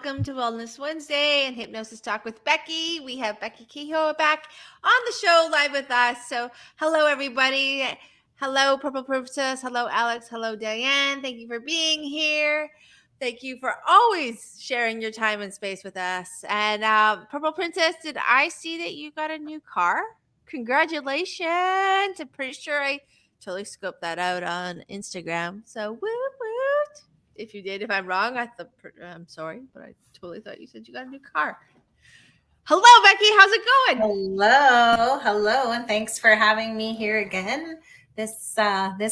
welcome to Wellness Wednesday and Hypnosis Talk with Becky. We have Becky Kehoe back on the show live with us. So hello, everybody. Hello, Purple Princess. Hello, Alex. Hello, Diane. Thank you for being here. Thank you for always sharing your time and space with us. And Purple Princess, did I see that you got a new car? Congratulations. I'm pretty sure I totally scoped that out on Instagram. So woot woot. If you did, if I'm wrong, I'm sorry, but I totally thought you said you got a new car. Hello, Becky. How's it going? Hello, and thanks for having me here again this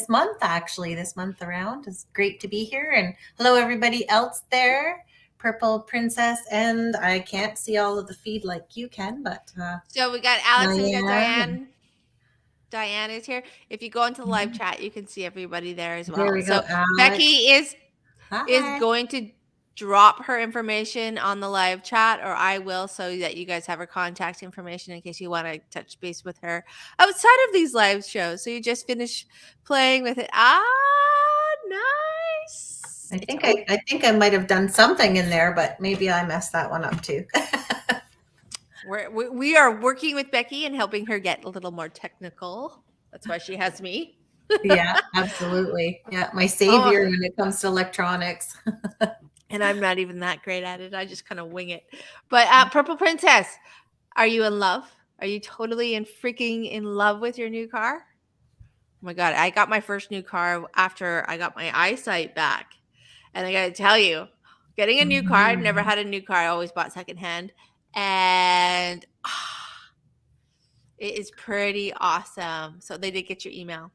month. Actually, this month around is great to be here. And hello, everybody else there, Purple Princess. And I can't see all of the feed like you can, but so we got Alex and we got Diane. Diane is here. If you go into the live chat, you can see everybody there as well. There we so go, Alex. Becky is going to drop her information on the live chat, or I will, so that you guys have her contact information in case you want to touch base with her outside of these live shows. So you just finished playing with it. Nice. I think I might have done something in there, but maybe I messed that one up too. We are working with Becky and helping her get a little more technical. That's why she has me. Yeah, absolutely. Yeah, my savior when it comes to electronics. And I'm not even that great at it. I just kind of wing it. But Purple Princess, are you in love? Are you totally and freaking in love with your new car? Oh my God, I got my first new car after I got my eyesight back. And I got to tell you, getting a new car, I've never had a new car. I always bought secondhand. And it is pretty awesome. So they did get your email.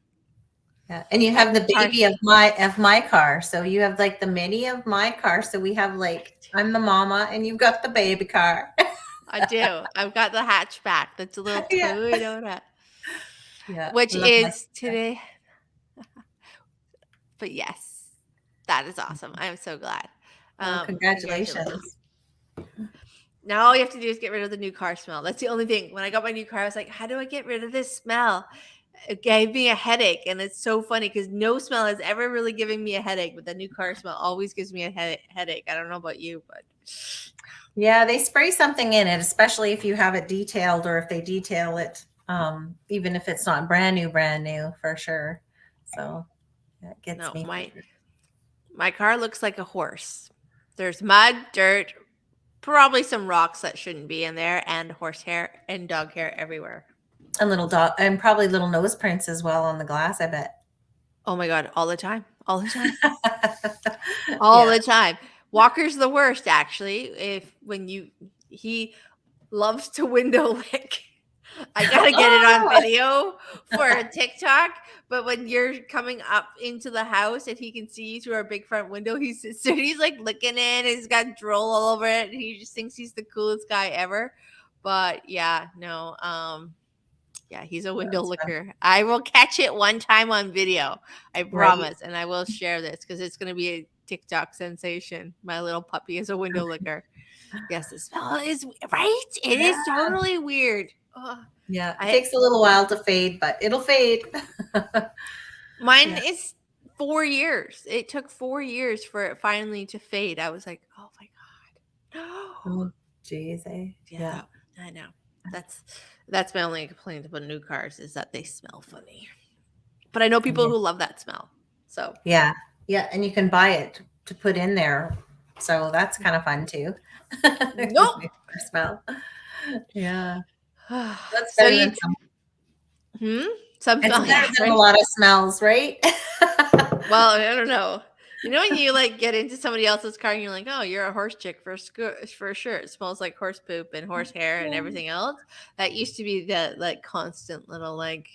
Yeah, and you have the baby of my car. So you have like the mini of my car. So we have like, I'm the mama and you've got the baby car. I do. I've got the hatchback. That's a little Toyota. Yeah, which is today. But yes, that is awesome. I'm so glad. Congratulations. Now all you have to do is get rid of the new car smell. That's the only thing. When I got my new car, I was like, how do I get rid of this smell? It gave me a headache. And it's so funny because no smell has ever really given me a headache, but the new car smell always gives me a headache. I don't know about you, but yeah, they spray something in it, especially if you have it detailed or if they detail it, even if it's not brand new for sure. So that gets me. My car looks like a horse. There's mud, dirt, probably some rocks that shouldn't be in there, and horse hair and dog hair everywhere. And little dog, and probably little nose prints as well on the glass, I bet. Oh my God, all the time. All the time. The time. Walker's the worst, actually. He loves to window lick. I gotta get it on video for a TikTok. But when you're coming up into the house and he can see you through our big front window, he's like licking it. He's got drool all over it. And he just thinks he's the coolest guy ever. But yeah, no. Yeah, he's a window licker. Fun. I will catch it one time on video. I promise. Right. And I will share this because it's going to be a TikTok sensation. My little puppy is a window licker. Yes, the smell is right. It is totally weird. Oh, yeah, it takes a little while to fade, but it'll fade. Mine is 4 years. It took 4 years for it finally to fade. I was like, oh my God. Oh, geez. Yeah, I know. That's my only complaint about new cars is that they smell funny. But I know people who love that smell. So yeah, and you can buy it to put in there. So that's kind of fun too. Nope. Smell. Yeah. That's better than some. It's better than a lot of smells, right? Well, I don't know. You know when you like get into somebody else's car and you're like, oh, you're a horse chick for sure. It smells like horse poop and horse hair and everything else. That used to be the like constant little like,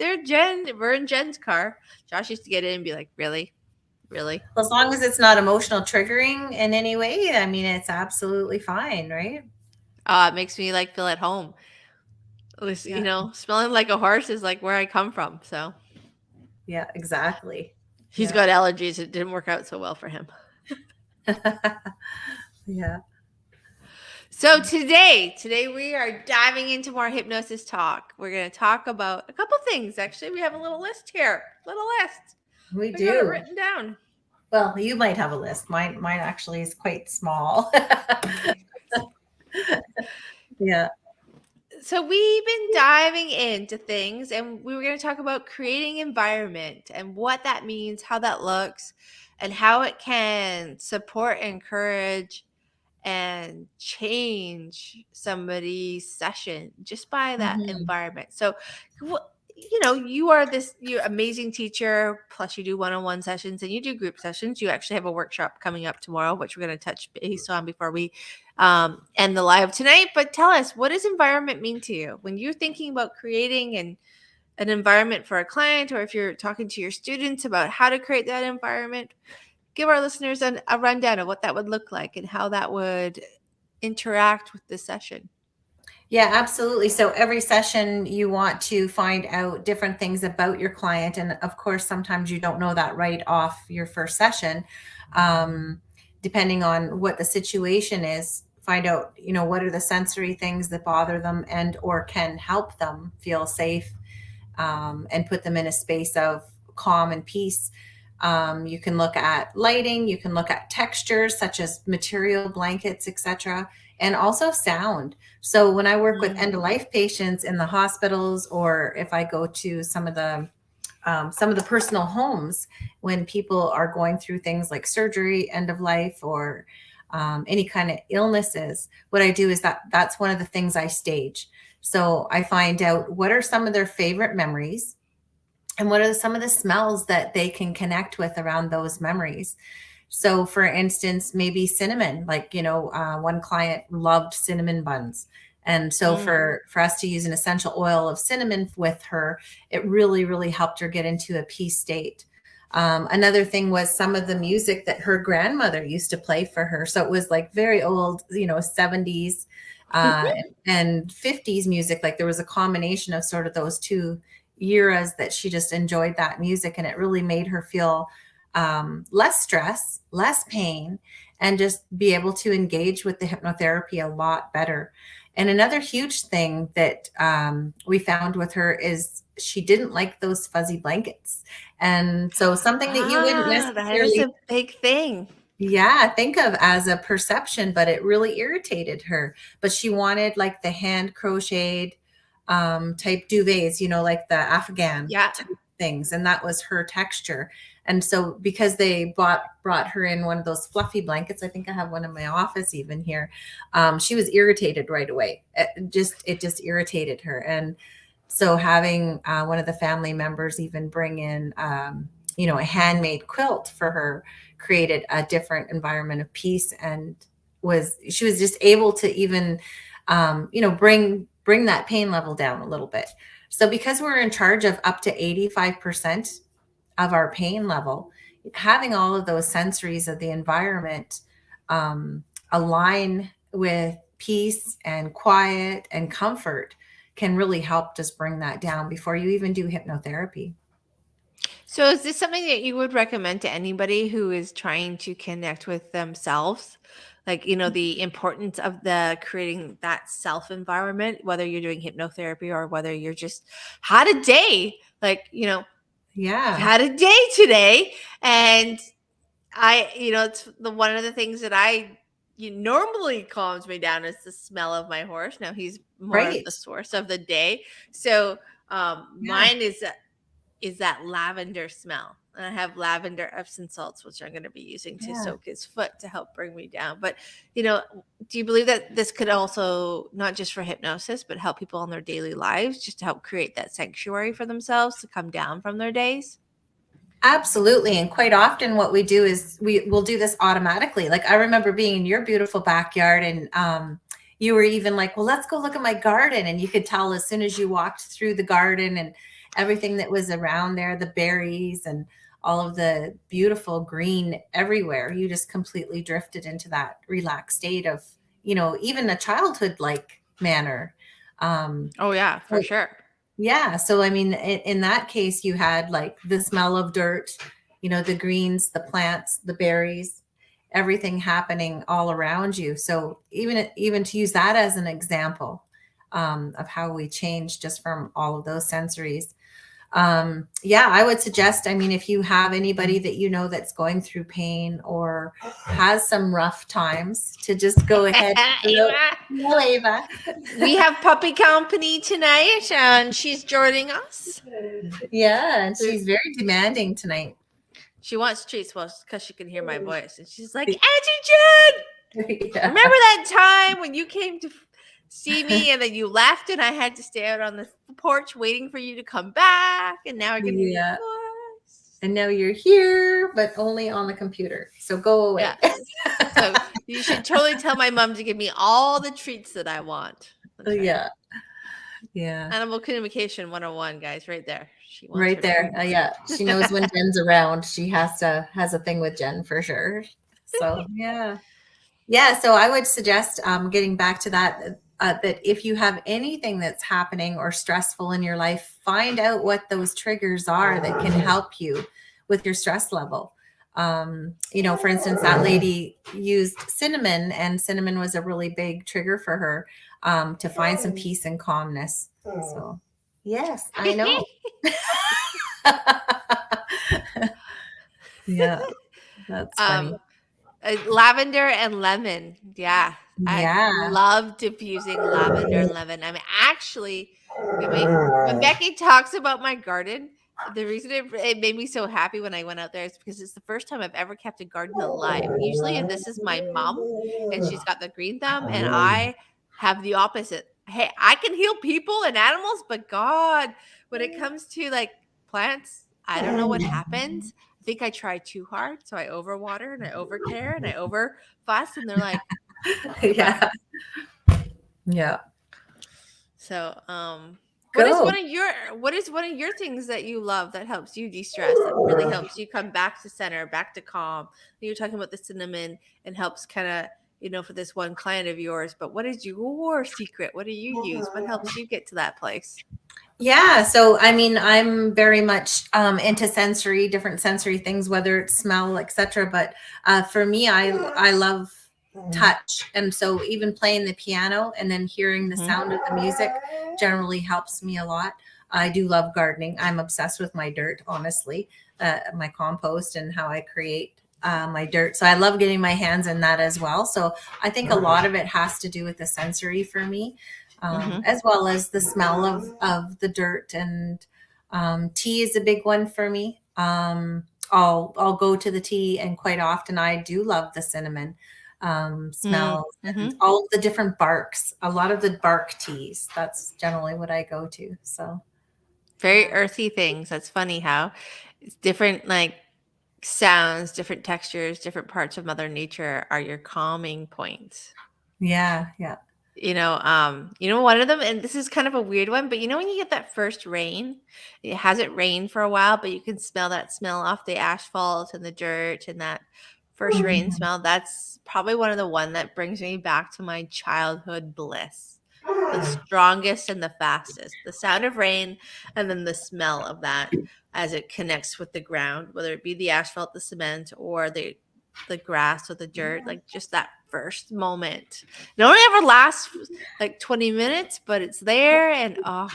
yeah, we're in Jen's car. Josh used to get in and be like, really? Well, as long as it's not emotional triggering in any way, I mean, it's absolutely fine, right? It makes me like feel at home. At least, you know, smelling like a horse is like where I come from. So yeah, exactly. He's got allergies. It didn't work out so well for him. Yeah. So today we are diving into more hypnosis talk. We're going to talk about a couple things. Actually, we have a little list here. We do. Got it written down. Well, you might have a list. Mine actually is quite small. Okay. Yeah. So we've been diving into things, and we were going to talk about creating environment and what that means, how that looks, and how it can support, encourage, and change somebody's session just by that Mhm. environment. So, you know, you're amazing teacher, plus you do one-on-one sessions and you do group sessions. You actually have a workshop coming up tomorrow, which we're going to touch base on before we end the live tonight. But tell us, what does environment mean to you when you're thinking about creating an environment for a client, or if you're talking to your students about how to create that environment? Give our listeners a rundown of what that would look like and how that would interact with the session. Yeah, absolutely. So every session you want to find out different things about your client. And of course, sometimes you don't know that right off your first session. Um, Depending on what the situation is, find out, what are the sensory things that bother them and or can help them feel safe, and put them in a space of calm and peace. You can look at lighting, you can look at textures such as material, blankets, etc., and also sound. So when I work with end of life patients in the hospitals, or if I go to some of the personal homes when people are going through things like surgery, end of life, or any kind of illnesses, what I do is that's one of the things I stage. So I find out what are some of their favorite memories and what are some of the smells that they can connect with around those memories. So, for instance, maybe cinnamon, like, one client loved cinnamon buns. And so for us to use an essential oil of cinnamon with her, it really, really helped her get into a peace state. Another thing was some of the music that her grandmother used to play for her. So it was like very old, 70s uh, and 50s music. Like there was a combination of sort of those two eras that she just enjoyed that music. And it really made her feel less stress, less pain, and just be able to engage with the hypnotherapy a lot better. And another huge thing that we found with her is she didn't like those fuzzy blankets. And so something that you wouldn't That is necessarily, a big thing. yeah, think of as a perception, but it really irritated her. But she wanted like the hand crocheted type duvets, like the Afghan Yeah. type things, and that was her texture. And so because they brought her in one of those fluffy blankets, I think I have one in my office even here. She was irritated right away. It just irritated her, and so having one of the family members even bring in a handmade quilt for her created a different environment of peace, and she was just able to even bring that pain level down a little bit. So because we're in charge of up to 85% of our pain level, having all of those sensories of the environment um, align with peace and quiet and comfort can really help just bring that down before you even do hypnotherapy. So is this something that you would recommend to anybody who is trying to connect with themselves? Like, the importance of the creating that self environment, whether you're doing hypnotherapy or whether you're just had a day, like, I've Yeah, had a day today, and it's one of the things that normally calms me down is the smell of my horse. Now he's more of right. the source of the day. So Yeah, mine is that lavender smell. And I have lavender Epsom salts, which I'm going to be using to yeah. soak his foot to help bring me down. But, you know, do you believe that this could also, not just for hypnosis, but help people in their daily lives, just to help create that sanctuary for themselves to come down from their days? Absolutely. And quite often what we do is we will do this automatically. Like I remember being in your beautiful backyard and you were even like, well, let's go look at my garden. And you could tell as soon as you walked through the garden and everything that was around there, the berries and all of the beautiful green everywhere, you just completely drifted into that relaxed state of, even a childhood like manner. Um, Oh, yeah, for sure. yeah. So, I mean, in that case, you had like the smell of dirt, the greens, the plants, the berries, everything happening all around you. So even to use that as an example of how we change just from all of those sensories. Yeah, I would suggest, I mean, if you have anybody that you know that's going through pain or has some rough times, to just go ahead. Hello, Ava. We have puppy company tonight, and she's joining us. Yeah, and she's very demanding tonight. She wants treats, well, because she can hear my voice, and she's like, Auntie Jen, Yeah. remember that time when you came to see me and then you left and I had to stay out on the porch waiting for you to come back, and now I can hear your voice. And now you're here, but only on the computer. So go away. Yeah. So you should totally tell my mom to give me all the treats that I want. Right. Yeah. Yeah. Animal communication 101, guys, right there. She wants right there. Yeah. She knows when Jen's around. She has a thing with Jen for sure. So yeah. Yeah. So I would suggest getting back to that. That if you have anything that's happening or stressful in your life, find out what those triggers are that can help you with your stress level. For instance, that lady used cinnamon, and cinnamon was a really big trigger for her to find some peace and calmness. So, yes, I know. Yeah, that's funny. Lavender and lemon. Yeah. I love diffusing lavender and lemon. I mean, actually, when Becky talks about my garden, the reason it made me so happy when I went out there is because it's the first time I've ever kept a garden alive. Usually, this is my mom, and she's got the green thumb, and I have the opposite. Hey, I can heal people and animals, but God, when it comes to like plants, I don't know what happens. I think I try too hard, so I overwater and I overcare and I overfuss, and they're like, yeah, yeah. So, what is one of your things that you love that helps you de-stress, that really helps you come back to center, back to calm? You're talking about the cinnamon and helps kind of, for this one client of yours, but what is your secret? What do you use? What helps you get to that place? Yeah. So, I mean, I'm very much into different sensory things, whether it's smell, etc. But for me, I love touch. And so even playing the piano and then hearing the sound of the music generally helps me a lot. I do love gardening. I'm obsessed with my dirt, honestly, my compost and how I create my dirt. So I love getting my hands in that as well. So I think a lot of it has to do with the sensory for me. As well as the smell of the dirt, and tea is a big one for me. I'll go to the tea, and quite often I do love the cinnamon smells and all of the different barks. A lot of the bark teas. That's generally what I go to. So very earthy things. That's funny how it's different, like sounds, different textures, different parts of Mother Nature are your calming points. Yeah. One of them, and this is kind of a weird one, but when you get that first rain, it hasn't rained for a while, but you can smell that smell off the asphalt and the dirt and that first rain smell. That's probably one of the one that brings me back to my childhood bliss. The strongest and the fastest. The sound of rain and then the smell of that as it connects with the ground, whether it be the asphalt, the cement, or the grass or the dirt, like just that first moment. It only ever lasts like 20 minutes, but it's there, and all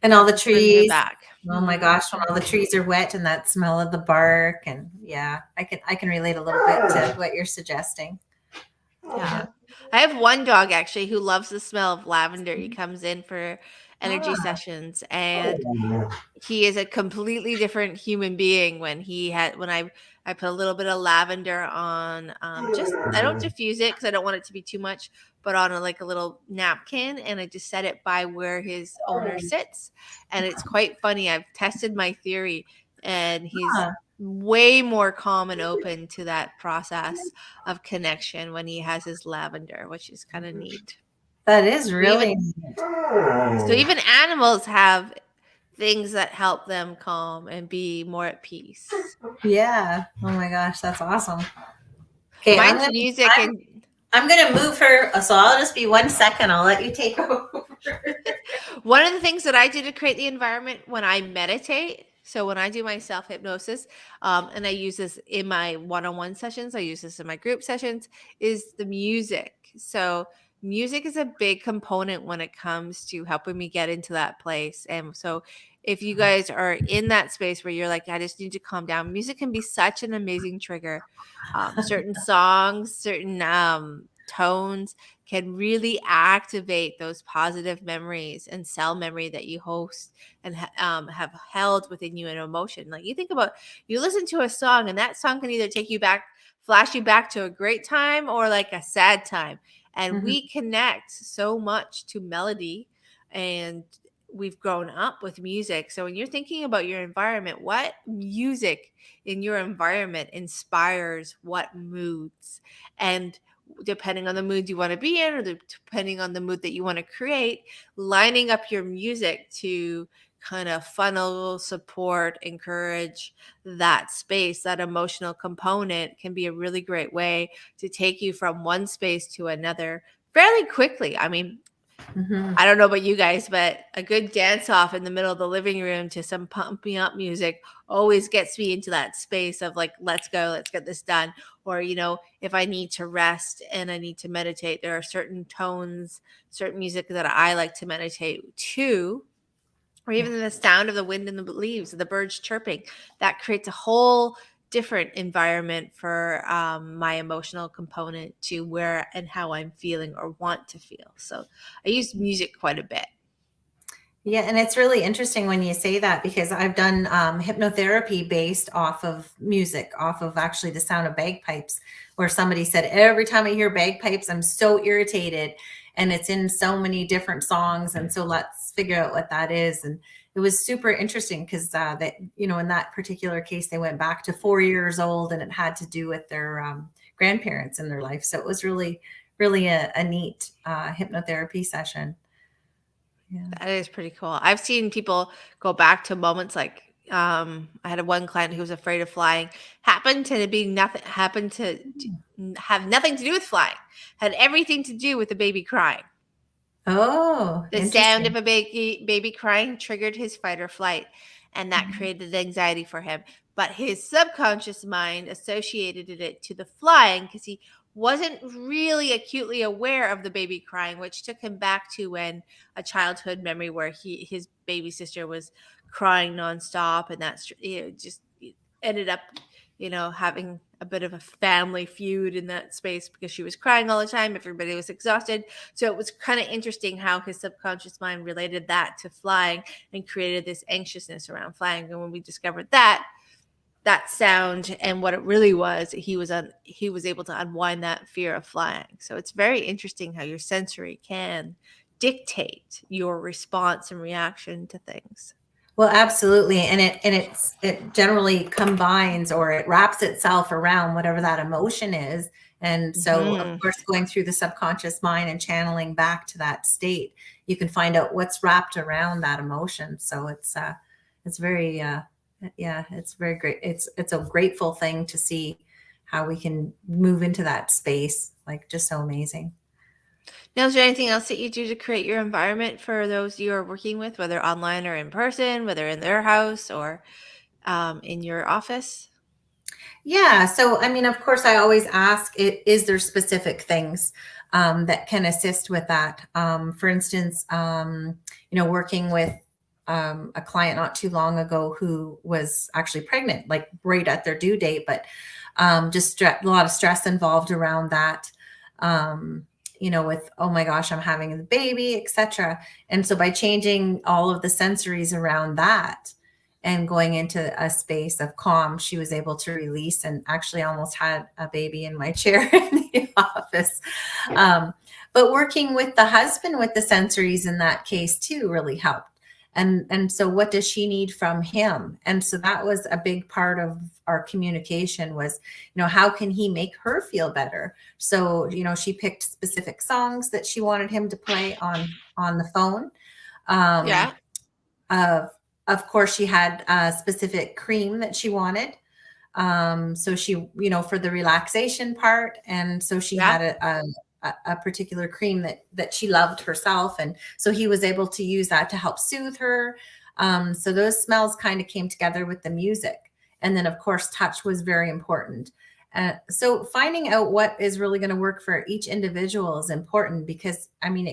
the trees back. Oh my gosh, when all the trees are wet and that smell of the bark, and yeah, I can relate a little bit to what you're suggesting. Yeah. I have one dog actually who loves the smell of lavender. He comes in for energy sessions, and he is a completely different human being when I put a little bit of lavender on, I don't diffuse it because I don't want it to be too much, but on a little napkin, and I just set it by where his owner sits. And it's quite funny. I've tested my theory, and he's way more calm and open to that process of connection when he has his lavender, which is kind of neat. That is really neat. So even animals have things that help them calm and be more at peace. Yeah. Oh my gosh, that's awesome. Okay, mine's music. I'm gonna move her, so I'll just be 1 second. I'll let you take over. One of the things that I do to create the environment when I meditate, so when I do my self-hypnosis, and I use this in my one-on-one sessions, I use this in my group sessions, is the music. So music is a big component when it comes to helping me get into that place. And so if you guys are in that space where you're like, I just need to calm down, music can be such an amazing trigger. Certain songs, certain tones can really activate those positive memories and cell memory that you host and have held within you in emotion. Like you think about, you listen to a song and that song can either take you back, flash you back to a great time or like a sad time. And Mhm. we connect so much to melody, and we've grown up with music. So when you're thinking about your environment, what music in your environment inspires what moods? And depending on the mood you want to be in, or depending on the mood that you want to create, lining up your music to kind of funnel, support, encourage that space, that emotional component can be a really great way to take you from one space to another fairly quickly. I mean, Mhm. I don't know about you guys, but a good dance off in the middle of the living room to some pump me up music always gets me into that space of like, let's go, let's get this done. Or, if I need to rest and I need to meditate, there are certain tones, certain music that I like to meditate to, or Yeah. even the sound of the wind in the leaves, the birds chirping. That creates a whole different environment for my emotional component to where and how I'm feeling or want to feel. So I use music quite a bit. Yeah, and it's really interesting when you say that because I've done hypnotherapy based off of music, off of actually the sound of bagpipes, where somebody said, every time I hear bagpipes, I'm so irritated. And it's in so many different songs. And so let's figure out what that is. And it was super interesting because that, in that particular case, they went back to 4 years old and it had to do with their grandparents in their life. So it was really, really a neat hypnotherapy session. Yeah. That is pretty cool. I've seen people go back to moments like I had one client who was afraid of flying, happened to have nothing to do with flying, had everything to do with the baby crying. Oh, The sound of interesting. a baby crying triggered his fight or flight, and that Mhm. created anxiety for him. But his subconscious mind associated it to the flying because he wasn't really acutely aware of the baby crying, which took him back to when a childhood memory where his baby sister was crying nonstop, and that's just ended up having a bit of a family feud in that space because she was crying all the time. Everybody was exhausted. So it was kind of interesting how his subconscious mind related that to flying and created this anxiousness around flying. And when we discovered that sound and what it really was, he was able to unwind that fear of flying. So it's very interesting how your sensory can dictate your response and reaction to things. Well, absolutely. And it generally combines or it wraps itself around whatever that emotion is. And so of Mhm. course going through the subconscious mind and channeling back to that state, you can find out what's wrapped around that emotion. So it's very yeah, it's very great. It's a grateful thing to see how we can move into that space. Like just so amazing. Now, is there anything else that you do to create your environment for those you are working with, whether online or in person, whether in their house or in your office? Yeah. So, I mean, of course, I always ask, is there specific things that can assist with that? For instance, working with a client not too long ago who was actually pregnant, like right at their due date, but just a lot of stress involved around that. With, oh my gosh, I'm having a baby, etc. And so by changing all of the sensories around that, and going into a space of calm, she was able to release and actually almost had a baby in my chair in the office. Um, but working with the husband with the sensories in that case too really helped. And so what does she need from him? And so that was a big part of our communication was, how can he make her feel better? So, she picked specific songs that she wanted him to play on the phone. Um, Yeah, of of course, she had a specific cream that she wanted. So she, for the relaxation part, and so she yeah. had a particular cream that she loved herself, and so he was able to use that to help soothe her. So those smells kind of came together with the music, and then of course, touch was very important. So finding out what is really going to work for each individual is important because I mean,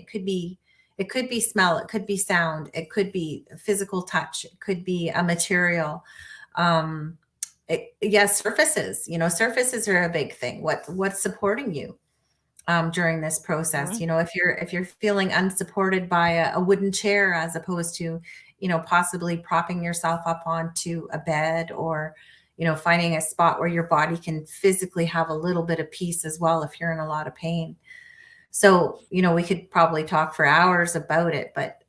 It could be smell, it could be sound, it could be physical touch, it could be a material. Yes, surfaces. Surfaces are a big thing. What's supporting you during this process? Mhm. If you're feeling unsupported by a wooden chair as opposed to possibly propping yourself up onto a bed, or finding a spot where your body can physically have a little bit of peace as well if you're in a lot of pain. So, we could probably talk for hours about it, but,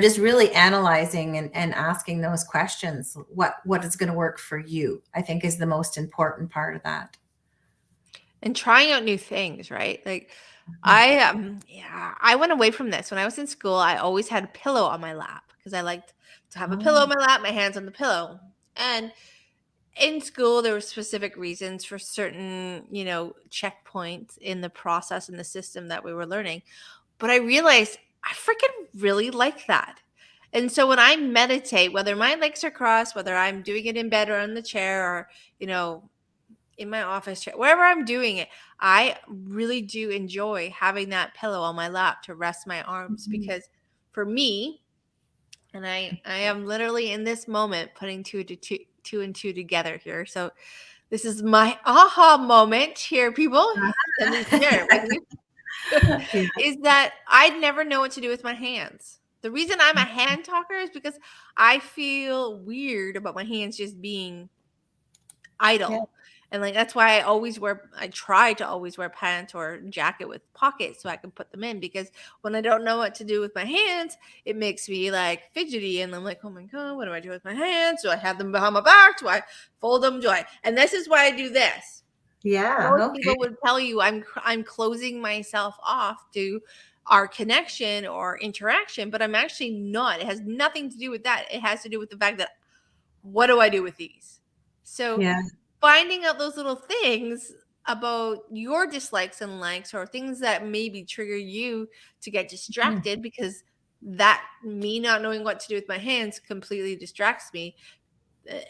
just really analyzing and asking those questions, what is going to work for you, I think is the most important part of that. And trying out new things, right? Like Mhm. I went away from this. When I was in school, I always had a pillow on my lap because I liked to have a pillow Oh, on my lap, my hands on the pillow. And in school, there were specific reasons for certain, checkpoints in the process and the system that we were learning. But I realized I freaking really like that. And so when I meditate, whether my legs are crossed, whether I'm doing it in bed or on the chair, or, you know, in my office chair, wherever I'm doing it, I really do enjoy having that pillow on my lap to rest my arms, mhm. because for me, and I am literally in this moment putting two and two together here. So this is my aha moment here, people. Let me share it with you. Yeah. Is that I'd never know what to do with my hands. The reason I'm a hand talker is because I feel weird about my hands just being Yeah. idle. And like that's why I try to always wear pants or jacket with pockets so I can put them in, because when I don't know what to do with my hands, it makes me like fidgety, and I'm like, "Oh my god, what do I do with my hands? Do I have them behind my back? Do I fold them? Do I?" And this is why I do this. Yeah. Most Okay. people would tell you I'm closing myself off to our connection or interaction, but I'm actually not. It has nothing to do with that. It has to do with the fact that, what do I do with these? So Yeah. finding out those little things about your dislikes and likes, or things that maybe trigger you to get Mhm. distracted, because that me not knowing what to do with my hands completely distracts me.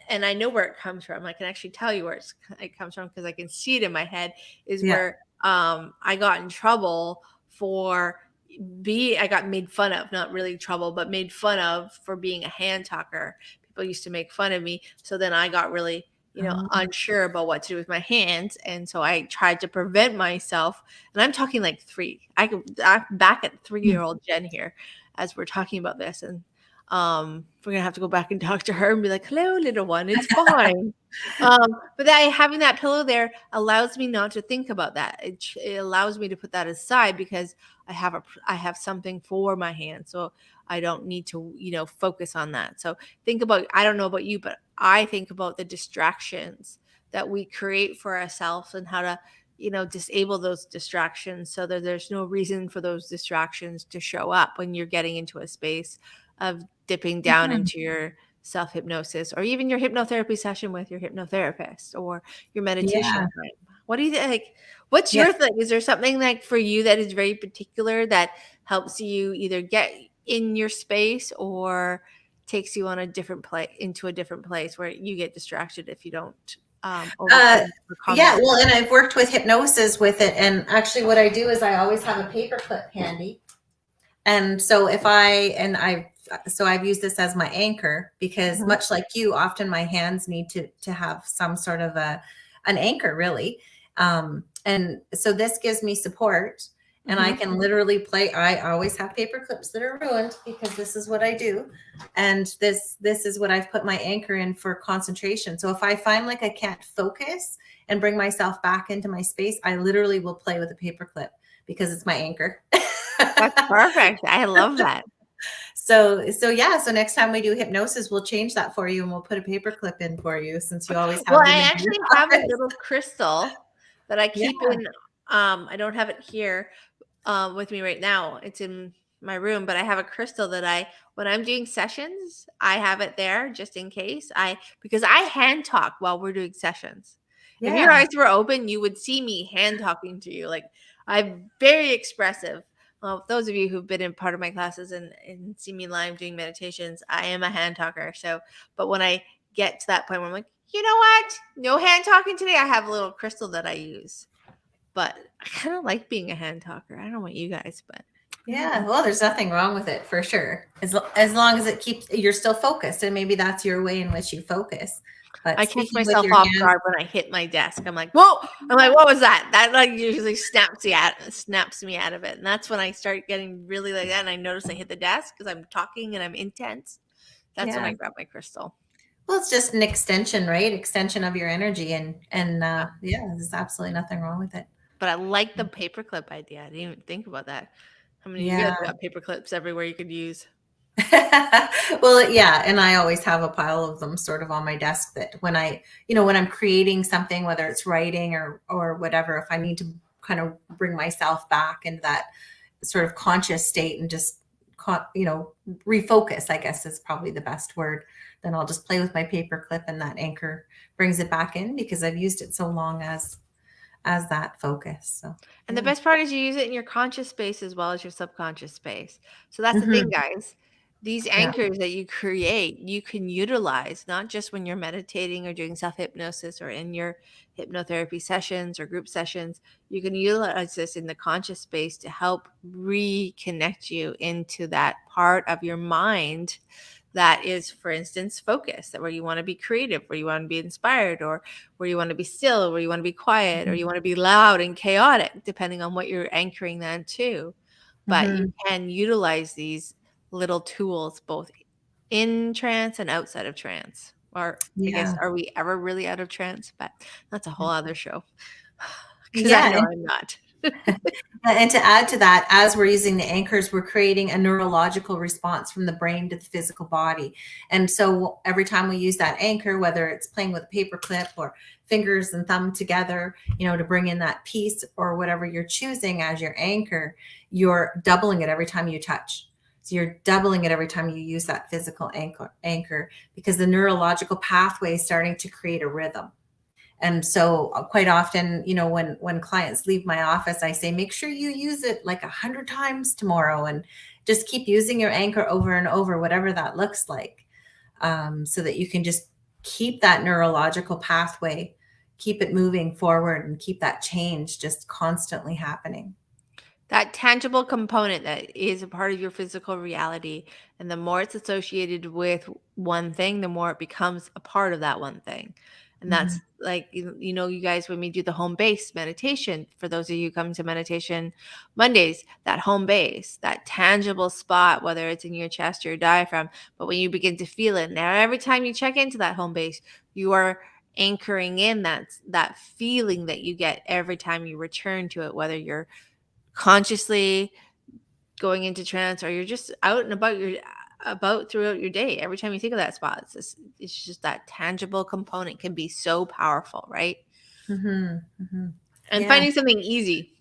And I know where it comes from. I can actually tell you where it comes from because I can see it in my head. Is Yeah. where I got in trouble for I got made fun of, not really trouble, but made fun of for being a hand talker. People used to make fun of me. So then I got really, Oh, unsure about what to do with my hands. And so I tried to prevent myself. And I'm talking like I'm back at 3-year-old Jen here as we're talking about this. And we're gonna have to go back and talk to her and be like, "Hello, little one, it's fine." But having that pillow there allows me not to think about that. It allows me to put that aside, because I have something for my hand, so I don't need to focus on that. So think about, I don't know about you, but I think about the distractions that we create for ourselves, and how to disable those distractions so that there's no reason for those distractions to show up when you're getting into a space of dipping down mhm. into your self hypnosis, or even your hypnotherapy session with your hypnotherapist, or your meditation Yeah. time. What do you think? What's Yeah. your thing? Is there something like for you that is very particular that helps you either get in your space, or takes you on a different place, into a different place where you get distracted if you don't Uh, overcome or calm yeah. yourself? Well, and I've worked with hypnosis with it. And actually, what I do is I always have a paper clip handy. And so I've used this as my anchor, because Mhm, much like you, often my hands need to have some sort of an anchor, really. And so this gives me support, and I mhm. can literally play. I always have paper clips that are ruined because this is what I do. And this is what I've put my anchor in for concentration. So if I find like I can't focus and bring myself back into my space, I literally will play with a paper clip because it's my anchor. That's perfect. I love that. So yeah, so next time we do hypnosis, we'll change that for you, and we'll put a paper clip in for you, since you always Well, have them I in your actually have a office. little crystal that I Yeah, keep in. I don't have it here with me right now. It's in my room, but I have a crystal that when I'm doing sessions, I have it there just in case. Because I hand talk while we're doing sessions. If your yeah, eyes were open, you would see me hand talking to you. Like, I'm very expressive. Well, those of you who've been in part of my classes and see me live doing meditations, I am a hand talker. So, but when I get to that point where I'm like, you know what? No hand talking today. I have a little crystal that I use. But I kind of like being a hand talker. I don't know about you guys, but Yeah, well, there's nothing wrong with it for sure. As long as it keeps you're still focused, and maybe that's your way in which you focus. But I catch speaking with myself your off hands, guard when I hit my desk. I'm like, "Whoa!" I'm like, "What was that?" That like usually snaps me out of it, and that's when I start getting really like that. And I notice I hit the desk because I'm talking and I'm intense. That's when yeah. I grab my crystal. Well, it's just an extension, right? Extension of your energy, and yeah, there's absolutely nothing wrong with it. But I like the paperclip idea. I didn't even think about that. How many you Yeah. guys got paper clips everywhere you could use? Well, yeah, and I always have a pile of them sort of on my desk that when when I'm creating something, whether it's writing or whatever, if I need to kind of bring myself back into that sort of conscious state and just refocus, I guess is probably the best word, then I'll just play with my paper clip and that anchor brings it back in because I've used it so long as that focus. So, And the yeah. best part is you use it in your conscious space as well as your subconscious space. So that's the thing, Hmm. guys. These Yeah. anchors that you create, you can utilize not just when you're meditating or doing self hypnosis or in your hypnotherapy sessions or group sessions. You can utilize this in the conscious space to help reconnect you into that part of your mind that is, for instance, focus, that where you want to be creative, where you want to be inspired, or where you want to be still, where you want to be quiet, or you want to be loud and chaotic, depending on what you're anchoring that to. But you Hmm. can utilize these little tools both in trance and outside of trance. Or I guess, Yeah. are we ever really out of trance? But that's a whole other show because I Yeah. know I'm not. And to add to that, as we're using the anchors, we're creating a neurological response from the brain to the physical body. And so every time we use that anchor, whether it's playing with a paper clip or fingers and thumb together, to bring in that peace or whatever you're choosing as your anchor, you're doubling it every time you touch. So you're doubling it every time you use that physical anchor because the neurological pathway is starting to create a rhythm. And so quite often, when clients leave my office, I say, make sure you use it like 100 times tomorrow and just keep using your anchor over and over, whatever that looks like, so that you can just keep that neurological pathway, keep it moving forward and keep that change just constantly happening. That tangible component that is a part of your physical reality. And the more it's associated with one thing, the more it becomes a part of that one thing. And Hmm. that's like, you guys, when we do the home base meditation, for those of you who come to meditation Mondays, that home base, that tangible spot, whether it's in your chest or your diaphragm, but when you begin to feel it, now every time you check into that home base, you are anchoring in that feeling that you get every time you return to it, whether you're consciously going into trance or you're just out and about throughout your day. Every time you think of that spot, it's just that tangible component can be so powerful, right? Hmm. Hmm. And Yeah. finding something easy,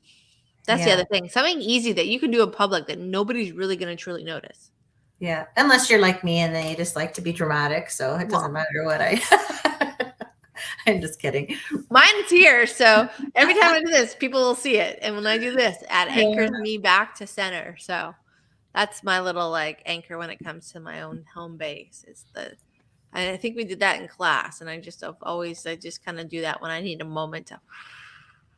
that's the Yeah. other thing, something easy that you can do in public that nobody's really going to truly notice. Yeah. Unless you're like me and then you just like to be dramatic. So it Well, doesn't matter what I'm just kidding. mine's here, so every time I do this, people will see it, and when I do this, it anchors me back to center. So that's my little like anchor when it comes to my own home base. It's the I think we did that in class, and I just kind of do that when I need a moment to.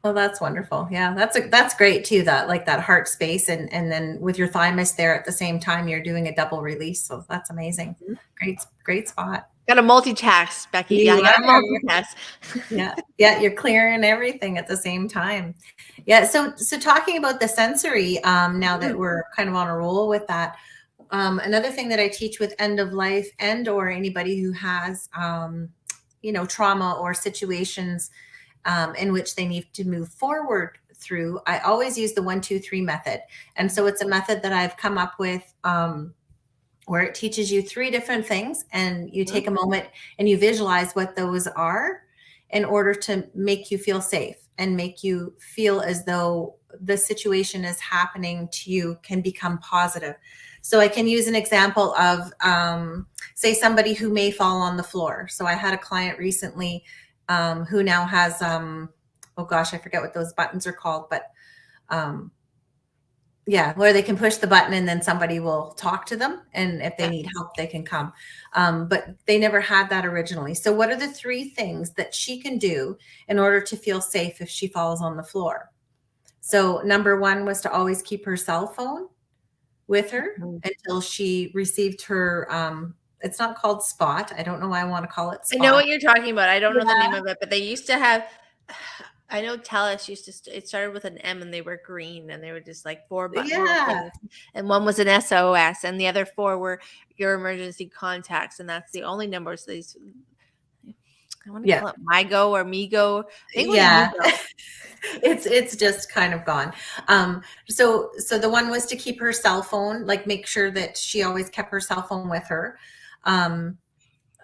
Oh, that's wonderful. Yeah, that's great too. That like that heart space, and then with your thymus there at the same time, you're doing a double release. So that's amazing. Great spot. Got to multitask, Becky. Yeah, I You got to are. multitask. Yeah, yeah, you're clearing everything at the same time. Yeah. So talking about the sensory, now that we're kind of on a roll with that, another thing that I teach with end of life and or anybody who has, trauma or situations in which they need to move forward through, I always use the 1, 2, 3 method. And so it's a method that I've come up with where it teaches you 3 different things and you take a moment and you visualize what those are in order to make you feel safe and make you feel as though the situation is happening to you can become positive. So I can use an example of, say, somebody who may fall on the floor. So I had a client recently who now has, oh gosh, I forget what those buttons are called, but um, yeah, where they can push the button and then somebody will talk to them. And if they Yeah. need help, they can come. But they never had that originally. So what are the 3 things that she can do in order to feel safe if she falls on the floor? So number 1 was to always keep her cell phone with her Mhm. until she received her, it's not called spot. I don't know why I want to call it I know spot. what you're talking about. I don't know the Yeah. name of it, but they used to have. I know Telus used to. It started with an M, and they were green, and they were just like 4 little Yeah. things, and one was an SOS, and the other 4 were your emergency contacts, and that's the only numbers these. I want to Yeah. call it MyGo or MeGo. I think it was Yeah. MeGo. It's just kind of gone. So the one was to keep her cell phone, like make sure that she always kept her cell phone with her. Um,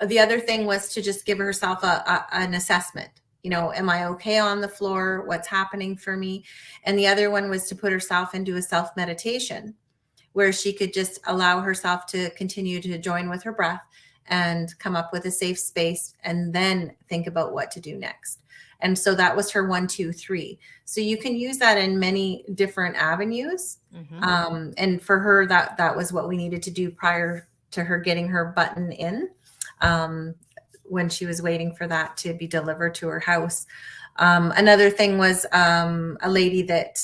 the other thing was to just give herself an assessment. You know, am I okay on the floor? What's happening for me? And the other one was to put herself into a self meditation where she could just allow herself to continue to join with her breath and come up with a safe space and then think about what to do next. And so that was her 1, 2, 3. So you can use that in many different avenues. And for her, that was what we needed to do prior to her getting her button in, um, when she was waiting for that to be delivered to her house. Another thing was a lady that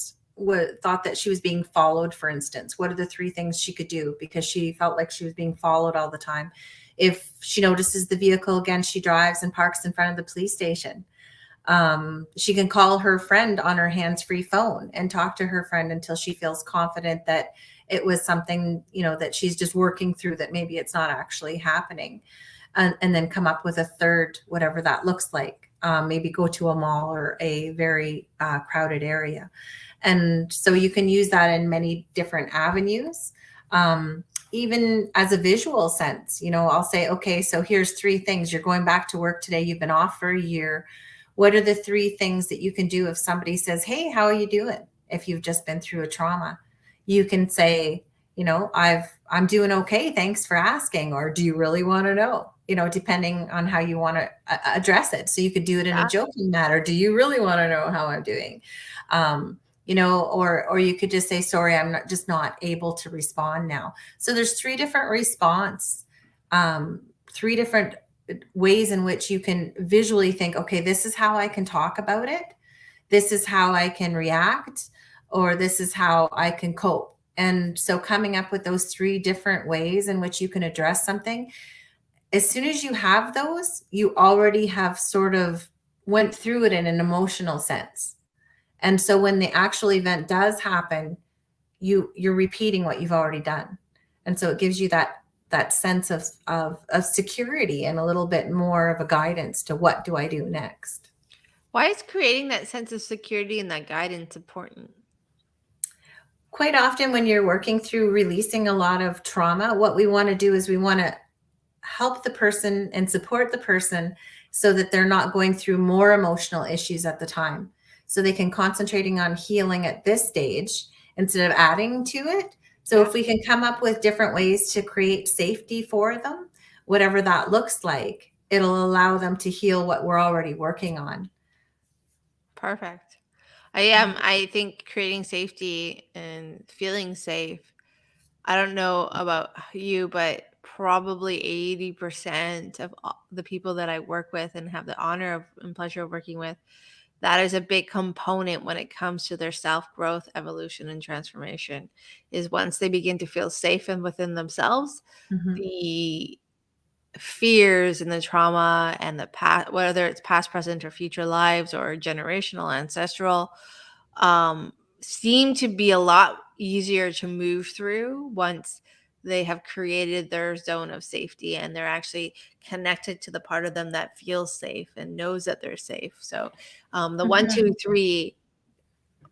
thought that she was being followed, for instance. What are the 3 things she could do? Because she felt like she was being followed all the time. If she notices the vehicle again, she drives and parks in front of the police station. She can call her friend on her hands-free phone and talk to her friend until she feels confident that it was something, you know, that she's just working through, that maybe it's not actually happening. And then come up with a third, whatever that looks like. Maybe go to a mall or a very crowded area. And so you can use that in many different avenues. Even as a visual sense, you know, I'll say, okay, so here's 3 things. You're going back to work today. You've been off for a year. What are the 3 things that you can do if somebody says, hey, how are you doing? If you've just been through a trauma, you can say, you know, I'm doing okay. Thanks for asking. Or do you really want to know? You know, depending on how you want to address it. So you could do it in a Yeah. joking manner. Do you really want to know how I'm doing? You know, or you could just say, sorry, I'm not able to respond now. So there's 3 different response, 3 different ways in which you can visually think, okay, this is how I can talk about it. This is how I can react, or this is how I can cope. And so coming up with those 3 different ways in which you can address something, as soon as you have those, you already have sort of went through it in an emotional sense. And so when the actual event does happen, you're repeating what you've already done. And so it gives you that sense of security and a little bit more of a guidance to what do I do next. Why is creating that sense of security and that guidance important? Quite often when you're working through releasing a lot of trauma, what we want to do is we want to help the person and support the person so that they're not going through more emotional issues at the time. So they can concentrating on healing at this stage instead of adding to it. So Yeah. if we can come up with different ways to create safety for them, whatever that looks like, it'll allow them to heal what we're already working on. Perfect. I think creating safety and feeling safe. I don't know about you, but probably 80% of the people that I work with and have the honor of and pleasure of working with, that is a big component when it comes to their self-growth, evolution, and transformation, is once they begin to feel safe and within themselves, Mhm. the fears and the trauma and the past, whether it's past, present, or future lives or generational, ancestral, seem to be a lot easier to move through once they have created their zone of safety and they're actually connected to the part of them that feels safe and knows that they're safe. So the one, Mhm. two, three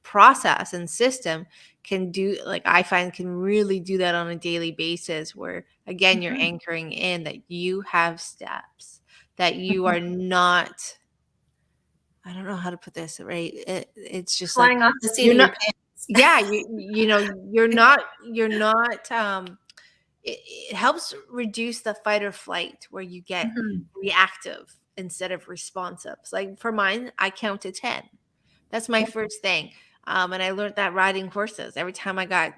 process and system can do, like, I find can really do that on a daily basis, where again you're Mhm. anchoring in that you have steps, that you Mhm. are not, I don't know how to put this right, it's just like Flying off the seat you're of not, your pants. yeah, you know, you're not it helps reduce the fight or flight where you get Mhm. reactive instead of responsive. So, like for mine, I count to 10. That's my first thing. And I learned that riding horses. Every time I got,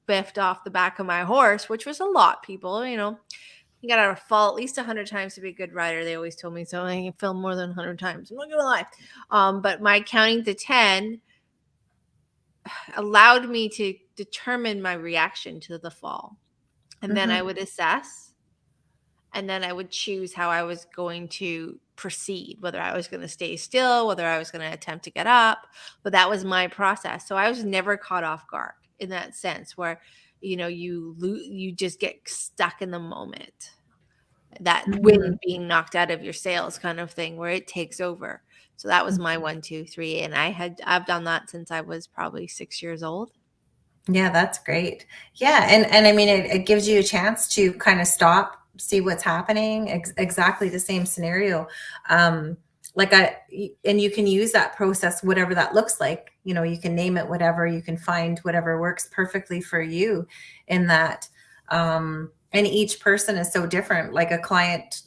biffed off the back of my horse, which was a lot, people, you got to fall at least 100 times to be a good rider. They always told me so. I fell more than 100 times. I'm not going to lie. But my counting to 10 allowed me to determine my reaction to the fall. And then I would assess, and then I would choose how I was going to proceed, whether I was going to stay still, whether I was going to attempt to get up. But that was my process. So I was never caught off guard in that sense where, you just get stuck in the moment. That wind being knocked out of your sails kind of thing where it takes over. So that was my 1, 2, 3. And I've done that since I was probably 6 years old. Yeah, that's great. Yeah, and I mean, it gives you a chance to kind of stop, see what's happening. Exactly the same scenario. Like and you can use that process, whatever that looks like. You can name it whatever. You can find whatever works perfectly for you in that. And each person is so different. Like a client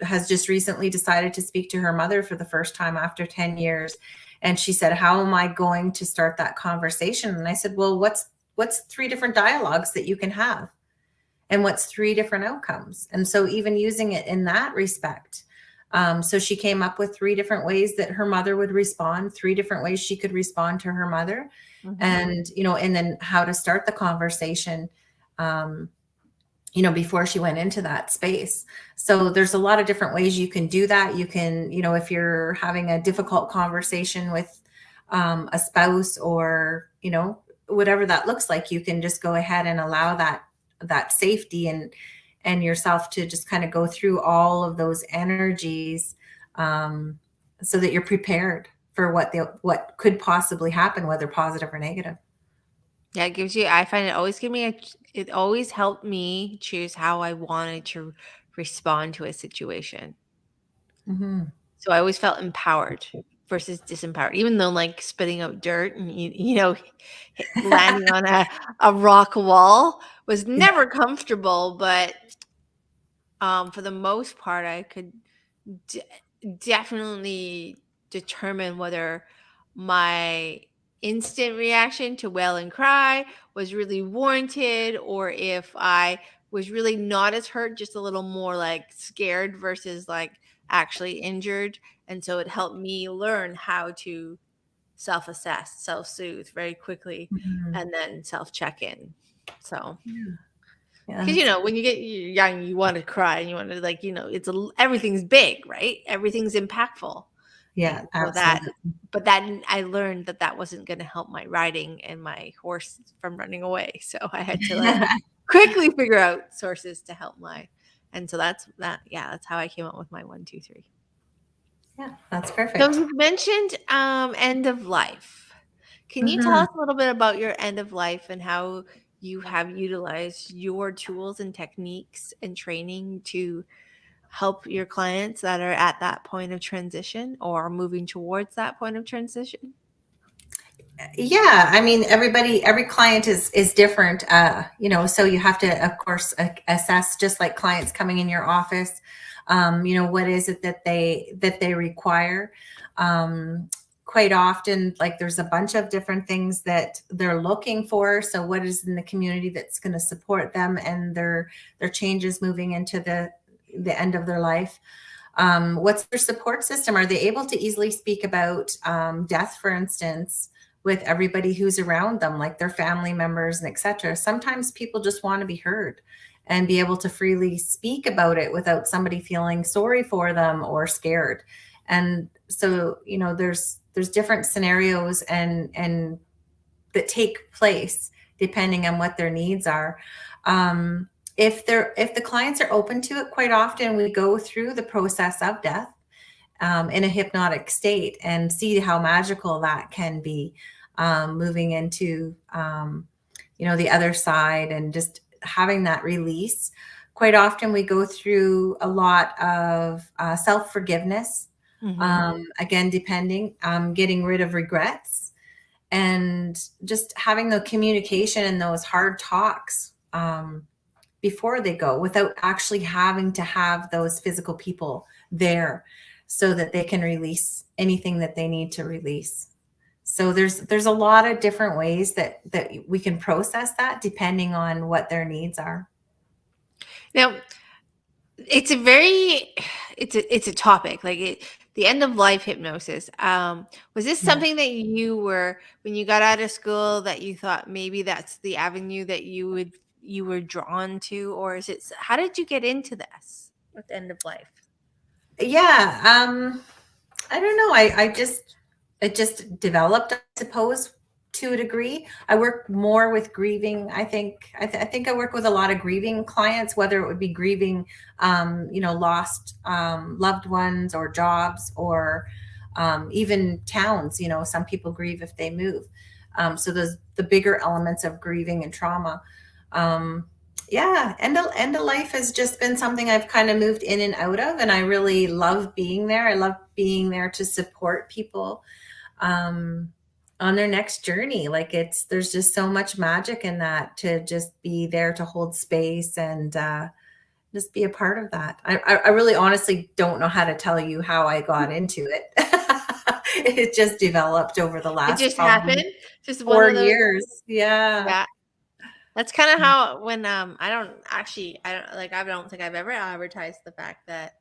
has just recently decided to speak to her mother for the first time after 10 years. And she said, how am I going to start that conversation? And I said, well, what's 3 different dialogues that you can have? And what's 3 different outcomes? And so even using it in that respect. So she came up with 3 different ways that her mother would respond, 3 different ways she could respond to her mother. And, and then how to start the conversation, before she went into that space. So there's a lot of different ways you can do that. You can, if you're having a difficult conversation with a spouse or, whatever that looks like, you can just go ahead and allow that safety and yourself to just kind of go through all of those energies, so that you're prepared for what could possibly happen, whether positive or negative. Yeah, I find it always helped me choose how I wanted to respond to a situation. So I always felt empowered versus disempowered, even though like spitting out dirt and, landing on a rock wall was never comfortable. But for the most part, I could definitely determine whether my instant reaction to wail and cry was really warranted, or if I was really not as hurt, just a little more like scared versus like actually injured. And so it helped me learn how to self-assess, self-soothe very quickly, and then self-check-in. So because when you're young, you want to cry and you want to everything's big, right? Everything's impactful. Yeah, absolutely. But that I learned that wasn't going to help my riding and my horse from running away. So I had to quickly figure out sources to help and so that's how I came up with my 1, 2, 3. Yeah, that's perfect. So you've mentioned end of life. Can you tell us a little bit about your end of life and how you have utilized your tools and techniques and training to help your clients that are at that point of transition or moving towards that point of transition? Yeah, I mean, every client is different, so you have to, of course, assess, just like clients coming in your office, what is it that they require. Quite often, like, there's a bunch of different things that they're looking for. So what is in the community that's going to support them and their changes moving into the end of their life? What's their support system? Are they able to easily speak about death, for instance, with everybody who's around them, like their family members and etc.? Sometimes people just want to be heard and be able to freely speak about it without somebody feeling sorry for them or scared. And so, there's different scenarios and that take place depending on what their needs are. If the clients are open to it, quite often we go through the process of death in a hypnotic state and see how magical that can be, moving into the other side and just having that release. Quite often we go through a lot of self-forgiveness, again, depending, getting rid of regrets and just having the communication and those hard talks before they go, without actually having to have those physical people there, so that they can release anything that they need to release. So there's a lot of different ways that we can process that depending on what their needs are. Now, it's a very it's a topic like the end of life hypnosis. Was this Yeah. something that you were when you got out of school that you thought maybe that's the avenue that you were drawn to, or is it how did you get into this with end of life? Yeah. I don't know. It just developed, I suppose, to a degree. I work more with grieving. I think I work with a lot of grieving clients, whether it would be grieving, lost loved ones or jobs or even towns. Some people grieve if they move. So those the bigger elements of grieving and trauma. Um, yeah, end of life has just been something I've kind of moved in and out of, and I really love being there. I love being there to support people um, on their next journey. Like there's just so much magic in that, to just be there to hold space and just be a part of that. I really honestly don't know how to tell you how I got into it. It just developed over the It last just probably happened, just one 4 of those. years. Yeah. Yeah, that's kind of how when I don't think I've ever advertised the fact that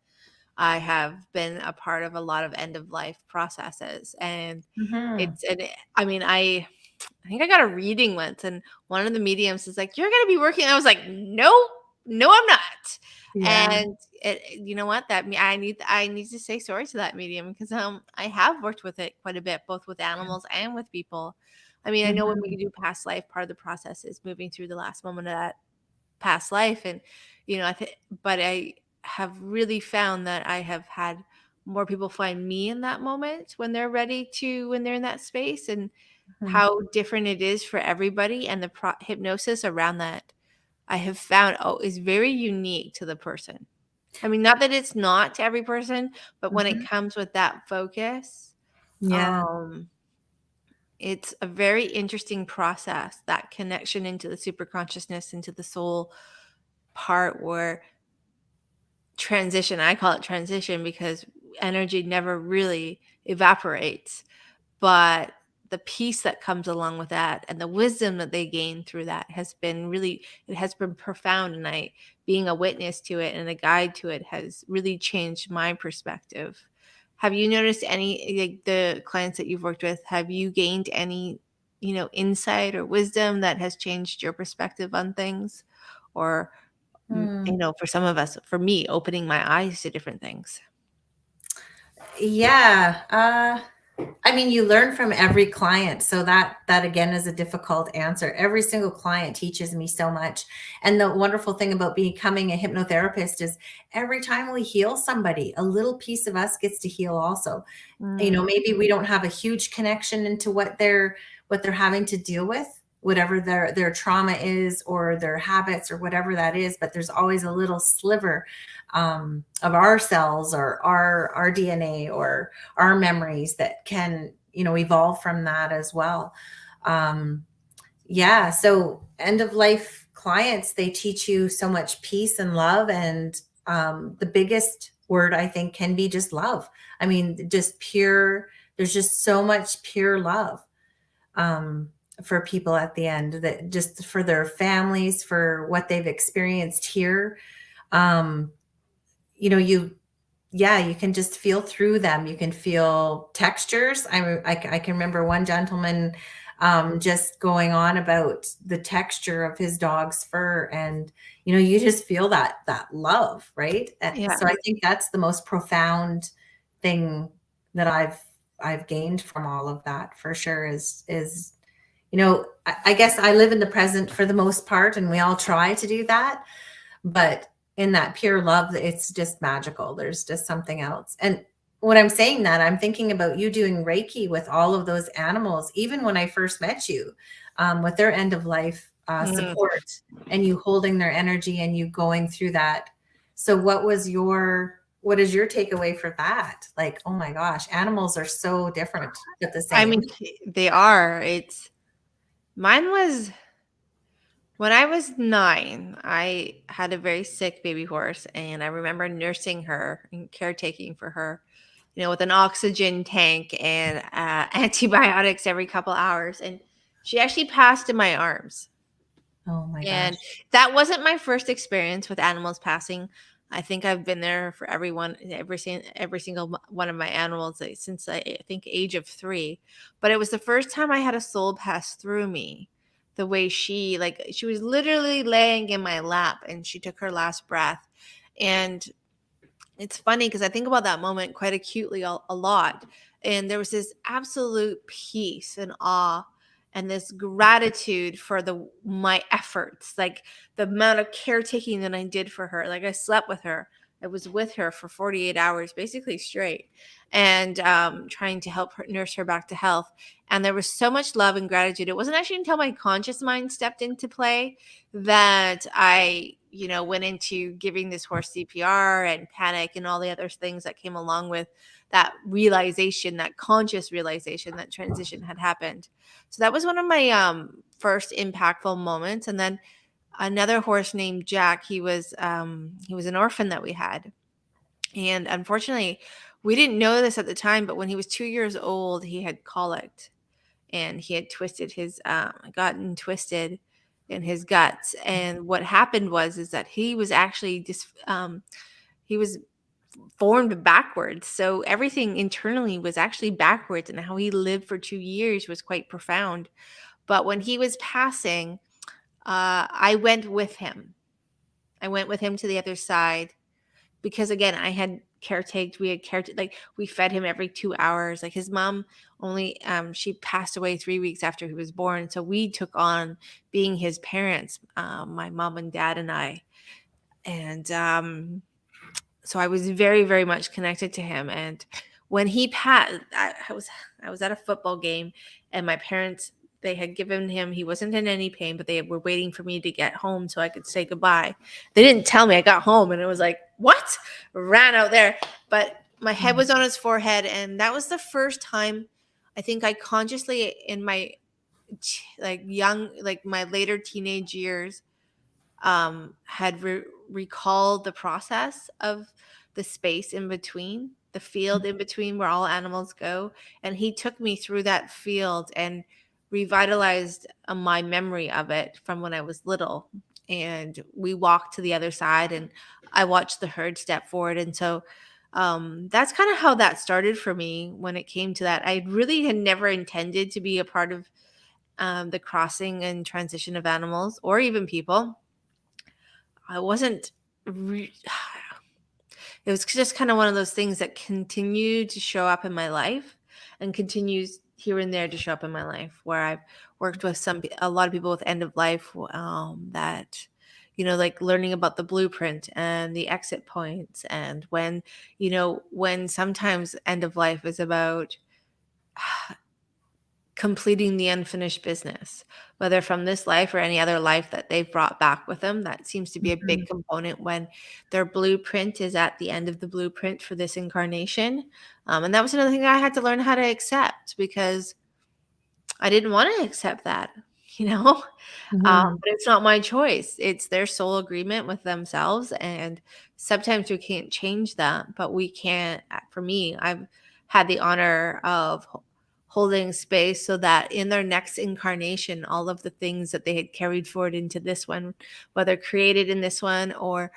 I have been a part of a lot of end of life processes, and Hmm. I mean, I think I got a reading once, and one of the mediums is like, "You're going to be working." I was like, "No, no, I'm not." Yeah. And you know what? I need to say sorry to that medium because I have worked with it quite a bit, both with animals and with people. I mean, I know when we Mhm. do past life, part of the process is moving through the last moment of that past life, and but I have really found that I have had more people find me in that moment when they're ready to when they're in that space, and Mhm. how different it is for everybody, and the hypnosis around that I have found is very unique to the person. I mean, not that it's not to every person, but when it Mhm. comes with that focus, Yeah. um it's a very interesting process, that connection into the super consciousness, into the soul part where transition, I call it transition because energy never really evaporates, but the peace that comes along with that and the wisdom that they gain through that has been really it has been profound, and I being a witness to it and a guide to it has really changed my perspective. Have you noticed any, like, the clients that you've worked with, have you gained any, insight or wisdom that has changed your perspective on things, or Mm. for some of us, for me, opening my eyes to different things? Yeah. I mean, you learn from every client, so that again is a difficult answer. Every single client teaches me so much. And the wonderful thing about becoming a hypnotherapist is every time we heal somebody, a little piece of us gets to heal also. Mm, Maybe we don't have a huge connection into what they're having to deal with, whatever their trauma is or their habits or whatever that is, but there's always a little sliver of our cells or our DNA or our memories that can evolve from that as well. um, yeah, so end of life clients, they teach you so much peace and love, and the biggest word I think can be just love. I mean, just pure, there's just so much pure love um, for people at the end, that just for their families, for what they've experienced here. um, you Yeah, you can just feel through them. You can feel textures. I can remember one gentleman just going on about the texture of his dog's fur, and you just feel that love, right? yeah. So I think that's the most profound thing that I've gained from all of that for sure. Is I guess I live in the present for the most part, and we all try to do that, but in that pure love, it's just magical. There's just something else. And when I'm saying that, I'm thinking about you doing Reiki with all of those animals, even when I first met you, with their end of life Mm. support, and you holding their energy and you going through that. So what is your takeaway for that? Like, oh my gosh, animals are so different but the I mean, same. they are. It's Mine was when I was 9. I had a very sick baby horse, and I remember nursing her and caretaking for her, with an oxygen tank and antibiotics every couple hours. And she actually passed in my arms. Oh my And gosh. that wasn't my first experience with animals passing. I think I've been there for everyone, every single one of my animals since I think age of 3. But it was the first time I had a soul pass through me. The way she was literally laying in my lap and she took her last breath. And it's funny because I think about that moment quite acutely a lot. And there was this absolute peace and awe and this gratitude for my efforts, like the amount of caretaking that I did for her. Like I slept with her. I was with her for 48 hours, basically straight, and trying to help her nurse her back to health. And there was so much love and gratitude. It wasn't actually until my conscious mind stepped into play that I, went into giving this horse CPR and panic and all the other things that came along with that realization, that conscious realization that transition had happened. So that was one of my first impactful moments. And then another horse named Jack, he was an orphan that we had. And unfortunately, we didn't know this at the time, but when he was 2 years old, he had colic and he had gotten twisted in his guts. And what happened is that he was actually just he was formed backwards. So everything internally was actually backwards, and how he lived for 2 years was quite profound. But when he was passing, I went with him. I went with him to the other side because, again, I had caretaked. Like we fed him every 2 hours. Like his mom only she passed away 3 weeks after he was born, so we took on being his parents, my mom and dad and I. And so I was very, very much connected to him. And when he passed, I was at a football game, and my parents, they had given him, he wasn't in any pain, but they were waiting for me to get home so I could say goodbye. They didn't tell me. I got home and it was like, what? Ran out there. But my head was on his forehead. And that was the first time I think I consciously, in my my later teenage years, had recalled the process of the space in between, the field in between where all animals go. And he took me through that field and revitalized my memory of it from when I was little. And we walked to the other side, and I watched the herd step forward. And so that's kind of how that started for me when it came to that. I really had never intended to be a part of the crossing and transition of animals or even people. I wasn't re- it was just kind of one of those things that continued to show up in my life and continues here and there to show up in my life, where I've worked with a lot of people with end of life, that, like learning about the blueprint and the exit points. And when sometimes end of life is about completing the unfinished business, whether from this life or any other life that they've brought back with them. That seems to be a big component when their blueprint is at the end of the blueprint for this incarnation. And that was another thing I had to learn how to accept, because I didn't want to accept that, but it's not my choice. It's their soul agreement with themselves. And sometimes we can't change that, but we can. For me, I've had the honor of holding space so that in their next incarnation, all of the things that they had carried forward into this one, whether created in this one or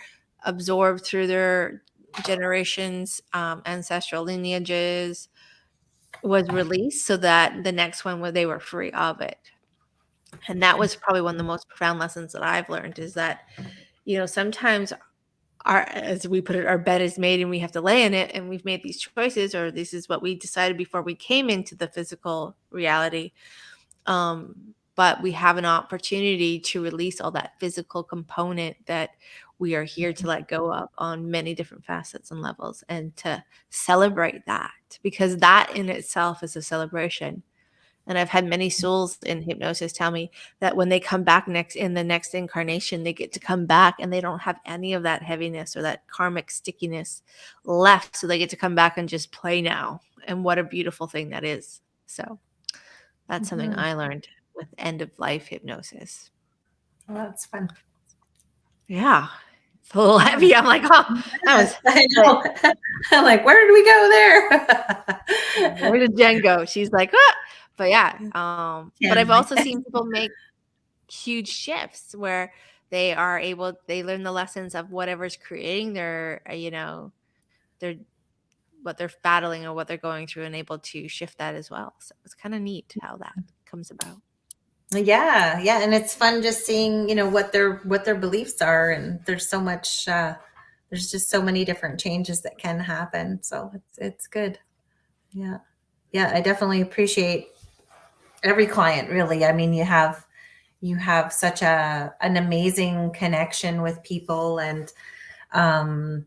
absorbed through their generations, ancestral lineages, was released so that the next one where they were free of it. And that was probably one of the most profound lessons that I've learned, is that, sometimes as we put it, our bed is made and we have to lay in it, and we've made these choices, or this is what we decided before we came into the physical reality. But we have an opportunity to release all that physical component that we are here to let go of on many different facets and levels, and to celebrate that, because that in itself is a celebration. And I've had many souls in hypnosis tell me that when they come back in the next incarnation, they get to come back and they don't have any of that heaviness or that karmic stickiness left. So they get to come back and just play now. And what a beautiful thing that is. So that's something I learned with end of life hypnosis. Well, that's fun. Yeah. It's a little heavy. I'm like, oh, that was. I know. I'm like, where did we go there? Where did Jen go? She's like, ah. But yeah. But I've also seen people make huge shifts where they learn the lessons of whatever's creating their, their what they're battling or what they're going through, and able to shift that as well. So it's kind of neat how that comes about. Yeah, yeah, and it's fun just seeing, what their beliefs are, and there's so much there's just so many different changes that can happen. So it's good. Yeah. Yeah, I definitely appreciate every client, really. I mean, you have such an amazing connection with people, and um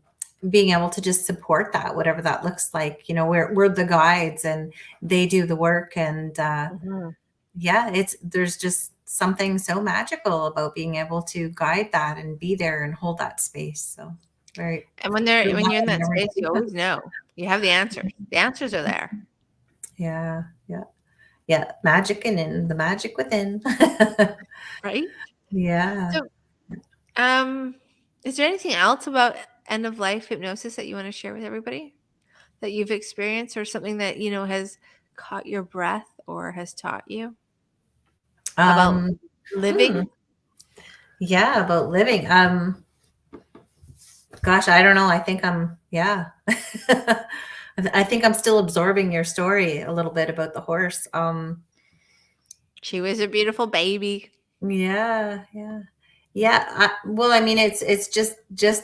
being able to just support that, whatever that looks like. We're the guides and they do the work, and Mhm. yeah, there's just something so magical about being able to guide that and be there and hold that space. So very, And very when you're in happy that every space, day. you always know you have the answers. The answers are there, Yeah, yeah, yeah. Magic and in the magic within. right? Yeah. So, is there anything else about end of life hypnosis that you want to share with everybody that you've experienced, or something that has caught your breath or has taught you about Um, hmm. living? Yeah, about living. Gosh, I don't know. I think yeah. I think I'm still absorbing your story a little bit about the horse. She was a beautiful baby. Yeah, yeah. Yeah, well, I mean, it's just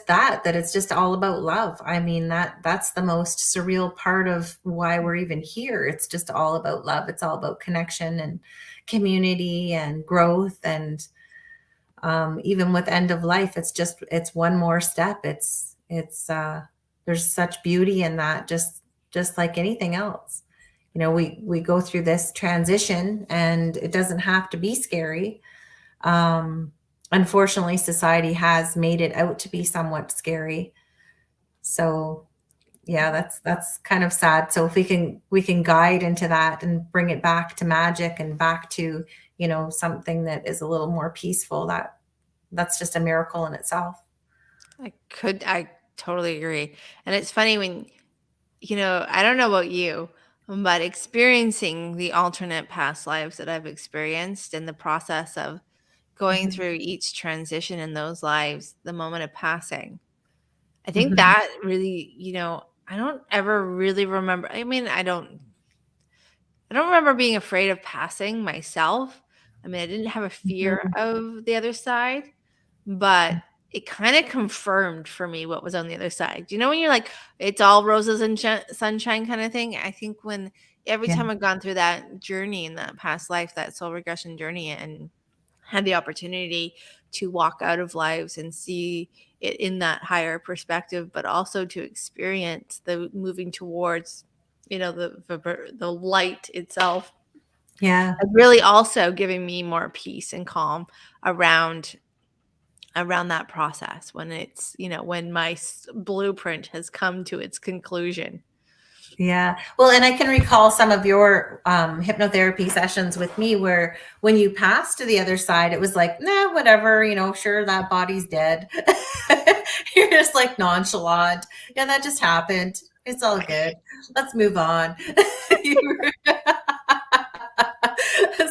that it's just all about love. I mean, that's the most surreal part of why we're even here. It's just all about love. It's all about connection and community and growth. And even with end of life, it's one more step. It's there's such beauty in that, just like anything else. We go through this transition, and it doesn't have to be scary. Unfortunately, society has made it out to be somewhat scary. So yeah, that's kind of sad. So if we can guide into that and bring it back to magic and back to, something that is a little more peaceful, that's just a miracle in itself. I totally agree. And it's funny when, I don't know about you, but experiencing the alternate past lives that I've experienced in the process of going Mhm. through each transition in those lives, the moment of passing, I think Mhm. that really, I don't ever really remember. I mean, I don't remember being afraid of passing myself. I mean, I didn't have a fear Mhm. of the other side, but it kind of confirmed for me what was on the other side. You know, when you're like, it's all roses and sunshine kind of thing? I think when every Yeah. time I've gone through that journey in that past life, that soul regression journey, and had the opportunity to walk out of lives and see it in that higher perspective, but also to experience the moving towards, the light itself, Yeah. and really also giving me more peace and calm around that process, when it's, when my blueprint has come to its conclusion. Yeah. Well, and I can recall some of your hypnotherapy sessions with me where when you passed to the other side, it was like, nah, whatever, sure, that body's dead. You're just like nonchalant. Yeah, that just happened. It's all good. Let's move on. You were-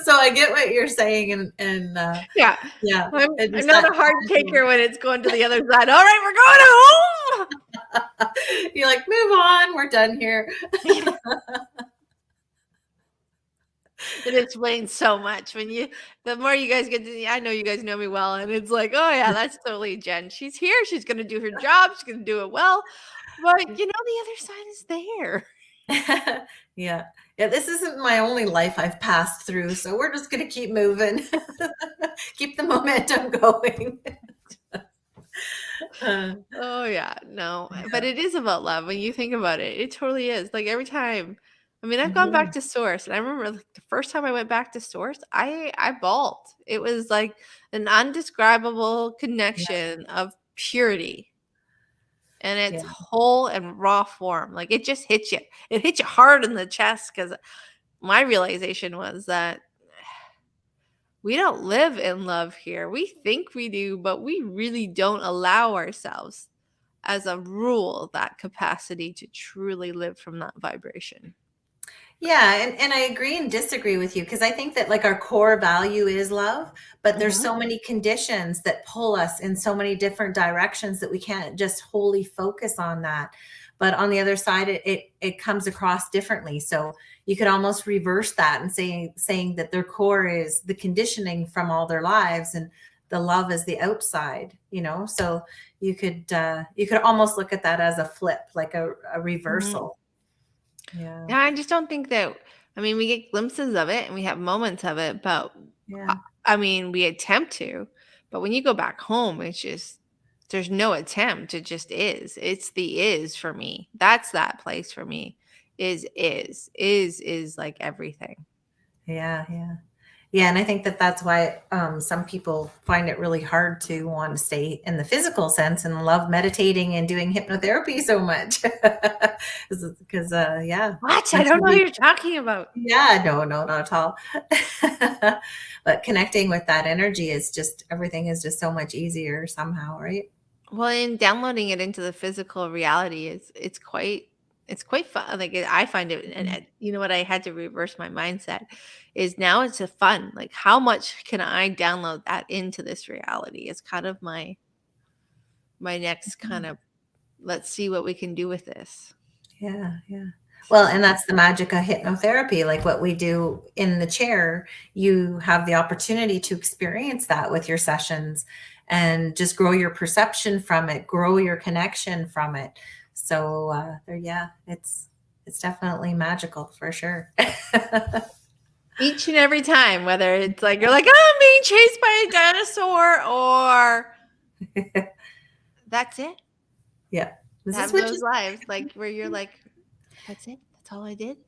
so I get what you're saying. And Yeah. yeah, and I'm just not that a hard casual. taker when it's going to the other side. All right, we're going home. You're like, move on. We're done here. It explains so much when the more you guys get to, I know you guys know me well, and it's like, oh yeah, that's totally Jen. She's here. She's going to do her job. She's going to do it well. But the other side is there. Yeah. Yeah, this isn't my only life I've passed through, so we're just gonna keep moving. Keep the momentum going. Uh, Oh yeah, no, but yeah. it is about love when you think about it. It totally is. Like every time, I mean, I've gone back Mhm. to source, and I remember like the first time I went back to source, I bawled. It was like an undescribable Yeah, connection of purity in its yeah, whole and raw form. Like it just hits you. It hits you hard in the chest, because my realization was that we don't live in love here. We think we do, but we really don't allow ourselves, as a rule, that capacity to truly live from that vibration. Yeah, and I agree and disagree with you because I think that like our core value is love, but there's Mhm. so many conditions that pull us in so many different directions that we can't just wholly focus on that. But on the other side, it comes across differently. So you could almost reverse that and saying that their core is the conditioning from all their lives and the love is the outside, So you could almost look at that as a flip, like a Mhm. reversal. Yeah. Yeah, I just don't think that. I mean, we get glimpses of it and we have moments of it, but Yeah. I I mean, we attempt to. But when you go back home, it's just there's no attempt. It just is. It's the is for me. That's that place for me. Is like everything. Yeah, yeah. Yeah, and I think that that's why some people find it really hard to want to stay in the physical sense and love meditating and doing hypnotherapy so much. Because, yeah, What? I once don't you know what re- you're talking about. yeah, no, no, not at all. But connecting with that energy is just everything is just so much easier somehow, right? Well, in downloading it into the physical reality, it's quite fun. Like I find it, Mhm. and you know what? I had to reverse my mindset. Is now it's a fun. Like how much can I download that into this reality? It's kind of my next kind of let's see what we can do with this. Yeah, yeah. Well, and that's the magic of hypnotherapy. Like what we do in the chair, you have the opportunity to experience that with your sessions and just grow your perception from it, grow your connection from it. So, yeah, it's definitely magical for sure. Each and every time, whether it's like you're like, oh, I'm being chased by a dinosaur, or that's it. Yeah, this is Have what those you. lives like where you're like, that's it. That's all I did.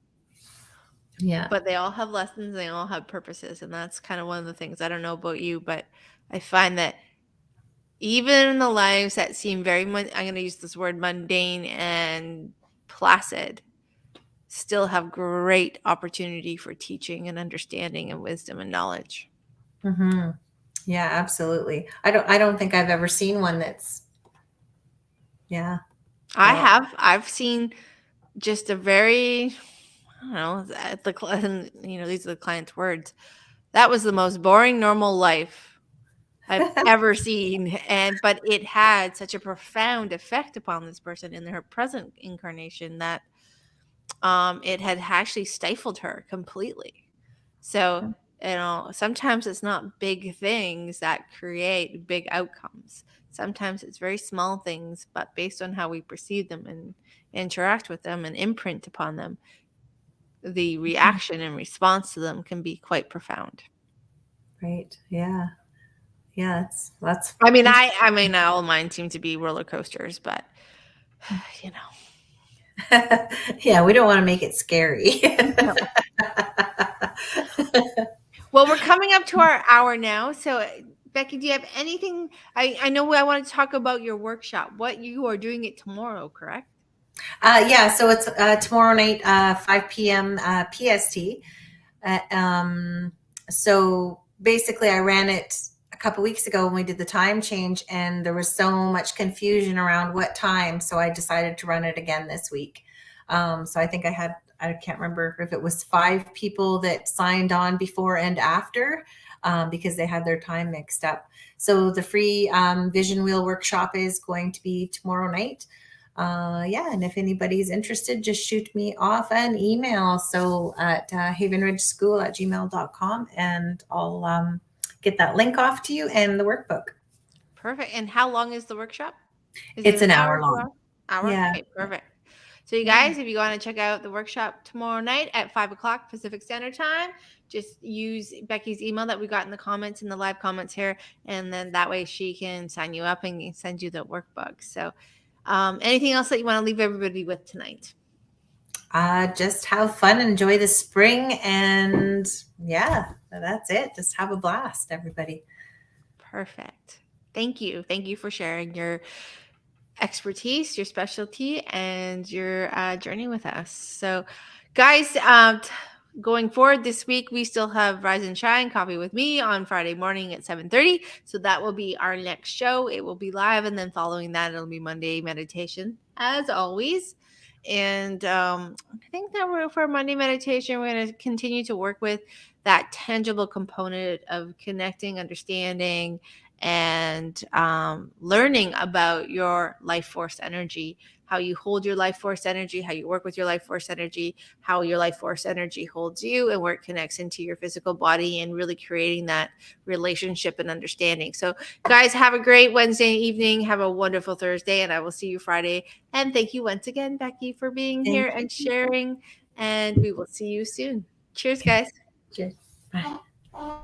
Yeah. But they all have lessons, they all have purposes, and that's kind of one of the things. I don't know about you, but I find that even in the lives that seem very I'm going to use this word mundane and placid, still have great opportunity for teaching and understanding and wisdom and knowledge. Hmm. Yeah, absolutely. I don't think I've ever seen one that's, yeah. Well, I've seen just a very, I don't know, these are the client's words. That was the most boring normal life I've ever seen, but it had such a profound effect upon this person in her present incarnation that it had actually stifled her completely. So, sometimes it's not big things that create big outcomes. Sometimes it's very small things, but based on how we perceive them and interact with them and imprint upon them, the reaction and response to them can be quite profound. right. Yeah. Yeah, that's I mean, I mean, all mine seem to be roller coasters, but you yeah, we don't want to make it scary. know. Well, we're coming up to our hour now. So, Becky, do you have anything? I know I want to talk about your workshop. What you are doing it tomorrow, correct? Yeah, so it's tomorrow night, 5 p.m. PST. So basically, I ran it a couple weeks ago when we did the time change, and there was so much confusion around what time. So I decided to run it again this week. So I think I can't remember if it was 5 people that signed on before and after because they had their time mixed up. So the free vision wheel workshop is going to be tomorrow night. Yeah, and if anybody's interested, just shoot me off an email. So at havenridgeschool@gmail.com, and I'll get that link off to you and the workbook. Perfect. And how long is the workshop? Is it It's an an hour, hour 2 hours? long. Hour? Yeah. Okay, perfect. So, you Yeah. guys, if you want to check out the workshop tomorrow night at 5 o'clock Pacific Standard Time, just use Becky's email that we got in the comments, in the live comments here, and then that way she can sign you up and send you the workbook. So, anything else that you want to leave everybody with tonight? Just have fun, enjoy the spring, and yeah, that's it. Just have a blast, everybody. Perfect. Thank you. Thank you for sharing your expertise, your specialty, and your journey with us. So, guys, going forward this week, we still have Rise and Shine Coffee with Me on Friday morning at 7:30. So that will be our next show. It will be live, and then following that, it'll be Monday meditation as always. I think that for Monday meditation, we're going to continue to work with that tangible component of connecting, understanding, and learning about your life force energy, how you hold your life force energy, how you work with your life force energy, how your life force energy holds you, and where it connects into your physical body, and really creating that relationship and understanding. So, guys, have a great Wednesday evening. Have a wonderful Thursday, and I will see you Friday. And thank you once again, Becky, for being here and sharing. And we will see you soon. Cheers, guys. Cheers. Bye.